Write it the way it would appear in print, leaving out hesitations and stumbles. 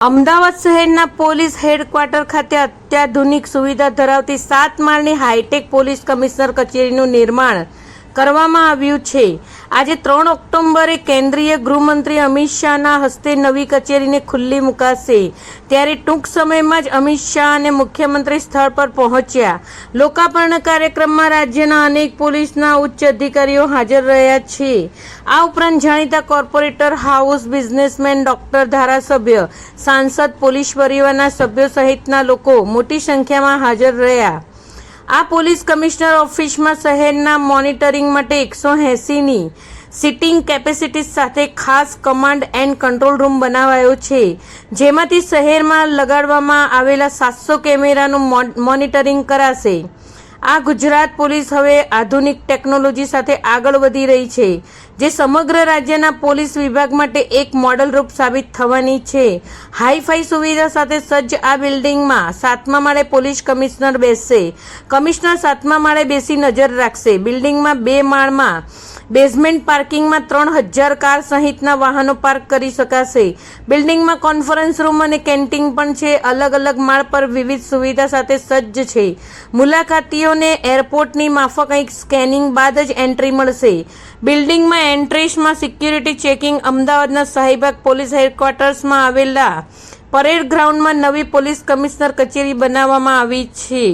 અમદાવાદ શહેરના police headquarter ખાતે અત્યાધુનિક સુવિધા ધરાવતી 7 માળની હાઈટેક પોલીસ કમિશનર કચેરીનું નિર્માણ કરવામાં આવ્યું છે। આજે 3 ઓક્ટોબરે કેન્દ્રીય ગૃહમંત્રી અમિત શાહના હસ્તે નવી કચેરીને ખુલ્લી મુકાશે। ત્યારે ટૂંક સમયમાં જ અમિત શાહ અને મુખ્યમંત્રી સ્થળ પર પહોંચ્યા। લોકાર્પણ કાર્યક્રમમાં રાજ્યના અનેક પોલીસના ઉચ્ચ અધિકારીઓ હાજર રહ્યા છે। આ ઉપરાંત જાણીતા કોર્પોરેટર, હાઉસ બિઝનેસમેન, ડોક્ટર, ધારાસભ્ય, સાંસદ, પોલીસ પરિવારના સભ્યો સહિતના લોકો મોટી સંખ્યામાં હાજર રહ્યા। આ પોલીસ કમિશનર ઓફિસમાં શહેરના મોનિટરિંગ માટે 180ની સિટિંગ કેપેસિટી સાથે ખાસ કમાન્ડ એન્ડ કંટ્રોલ રૂમ બનાવાયો છે, જેમાંથી શહેરમાં લગાડવામાં આવેલા 700 કેમેરાનું મોનિટરિંગ કરાશે। આ ગુજરાત પોલીસ હવે આધુનિક ટેકનોલોજી સાથે આગળ વધી રહી છે, જે સમગ્ર રાજ્યના પોલીસ વિભાગ માટે એક મોડલ રૂપ સાબિત થવાની છે। હાઈફાઈ સુવિધા સાથે સજ્જ આ બિલ્ડિંગમાં 7મા માળે પોલીસ કમિશનર બેસશે। કમિશનર 7મા માળે બેસી નજર રાખશે। બિલ્ડિંગમાં 2 માળમાં બેઝમેન્ટ પાર્કિંગમાં 3000 કાર સહિતના વાહનો પાર્ક કરી શકાશે। બિલ્ડિંગમાં કોન્ફરન્સ રૂમ અને કેન્ટીન પણ છે। અલગ અલગ માળ પર વિવિધ સુવિધા સાથે સજ્જ છે। મુલાકાતીઓને એરપોર્ટની માફક કંઈક સ્કેનિંગ બાદ જ એન્ટ્રી મળશે। બિલ્ડિંગમાં એન્ટ્રીસમાં સિક્યુરિટી ચેકિંગ। અમદાવાદના શાહીબાગ પોલીસ હેડક્વાર્ટર્સમાં આવેલા પરેડ ગ્રાઉન્ડમાં નવી પોલીસ કમિશનર કચેરી બનાવવામાં આવી છે।